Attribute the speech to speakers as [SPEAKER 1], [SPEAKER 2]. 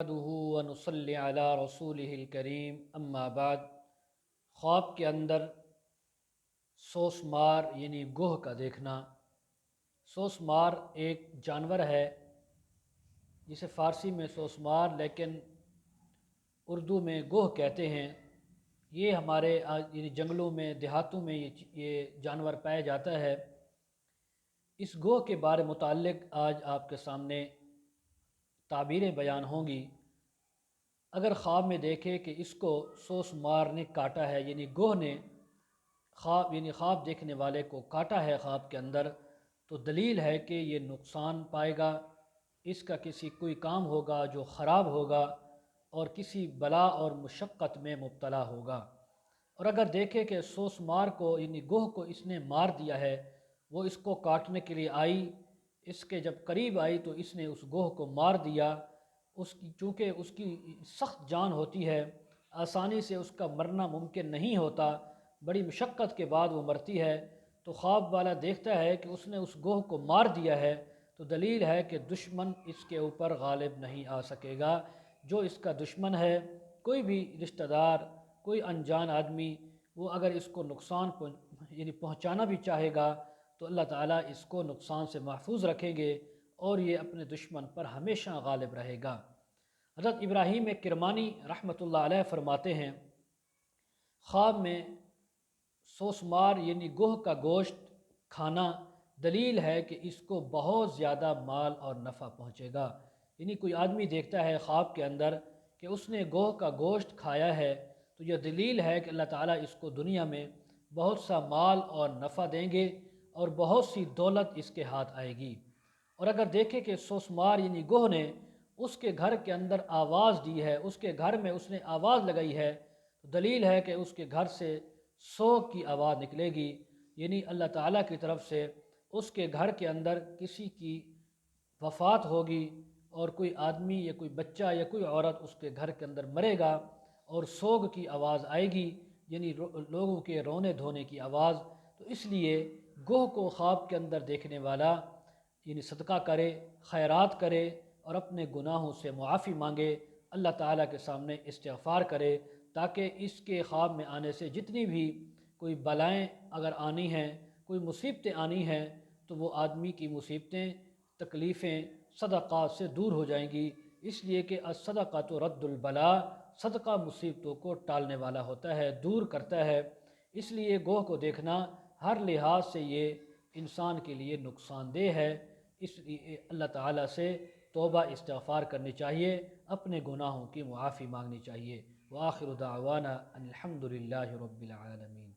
[SPEAKER 1] نحمدہ ونصلی علی رسولہ الکریم اما بعد۔ خواب کے اندر سوسمار یعنی گوہ کا دیکھنا۔ سوسمار ایک جانور ہے جسے فارسی میں سوسمار لیکن اردو میں گوہ کہتے ہیں۔ یہ ہمارے یعنی جنگلوں میں دیہاتوں میں یہ جانور پایا جاتا ہے۔ اس گوہ کے بارے متعلق آج آپ کے سامنے تعبیریں بیان ہوں گی۔ اگر خواب میں دیکھے کہ اس کو سوسمار نے کاٹا ہے، یعنی گوہ نے خواب دیکھنے والے کو کاٹا ہے خواب کے اندر، تو دلیل ہے کہ یہ نقصان پائے گا، اس کا کوئی کام ہوگا جو خراب ہوگا اور کسی بلا اور مشقت میں مبتلا ہوگا۔ اور اگر دیکھے کہ سوسمار کو یعنی گوہ کو اس نے مار دیا ہے، وہ اس کو کاٹنے کے لیے آئی، اس کے جب قریب آئی تو اس نے اس گوہ کو مار دیا۔ چونکہ اس کی سخت جان ہوتی ہے، آسانی سے اس کا مرنا ممکن نہیں ہوتا، بڑی مشقت کے بعد وہ مرتی ہے، تو خواب والا دیکھتا ہے کہ اس نے اس گوہ کو مار دیا ہے، تو دلیل ہے کہ دشمن اس کے اوپر غالب نہیں آ سکے گا۔ جو اس کا دشمن ہے، کوئی بھی رشتہ دار، کوئی انجان آدمی، وہ اگر اس کو نقصان یعنی پہنچانا بھی چاہے گا تو اللہ تعالیٰ اس کو نقصان سے محفوظ رکھیں گے اور یہ اپنے دشمن پر ہمیشہ غالب رہے گا۔ حضرت ابراہیم کرمانی رحمۃ اللہ علیہ فرماتے ہیں، خواب میں سوسمار یعنی گوہ کا گوشت کھانا دلیل ہے کہ اس کو بہت زیادہ مال اور نفع پہنچے گا۔ یعنی کوئی آدمی دیکھتا ہے خواب کے اندر کہ اس نے گوہ کا گوشت کھایا ہے، تو یہ دلیل ہے کہ اللہ تعالیٰ اس کو دنیا میں بہت سا مال اور نفع دیں گے اور بہت سی دولت اس کے ہاتھ آئے گی۔ اور اگر دیکھیں کہ سوسمار یعنی گوہ نے اس کے گھر کے اندر آواز دی ہے، اس کے گھر میں اس نے آواز لگائی ہے، تو دلیل ہے کہ اس کے گھر سے سوگ کی آواز نکلے گی، یعنی اللہ تعالیٰ کی طرف سے اس کے گھر کے اندر کسی کی وفات ہوگی اور کوئی آدمی یا کوئی بچہ یا کوئی عورت اس کے گھر کے اندر مرے گا اور سوگ کی آواز آئے گی، یعنی لوگوں کے رونے دھونے کی آواز۔ تو اس لیے گوہ کو خواب کے اندر دیکھنے والا یعنی صدقہ کرے، خیرات کرے اور اپنے گناہوں سے معافی مانگے، اللہ تعالیٰ کے سامنے استغفار کرے، تاکہ اس کے خواب میں آنے سے جتنی بھی کوئی بلائیں اگر آنی ہیں، کوئی مصیبتیں آنی ہیں، تو وہ آدمی کی مصیبتیں، تکلیفیں صدقات سے دور ہو جائیں گی۔ اس لیے کہ الصدقۃ رد البلا، صدقہ مصیبتوں کو ٹالنے والا ہوتا ہے، دور کرتا ہے۔ اس لیے گوہ کو دیکھنا ہر لحاظ سے یہ انسان کے لیے نقصان دہ ہے۔ اس لیے اللہ تعالیٰ سے توبہ استغفار کرنی چاہیے، اپنے گناہوں کی معافی مانگنی چاہیے۔ وآخر دعوانا ان الحمد للہ رب العالمین۔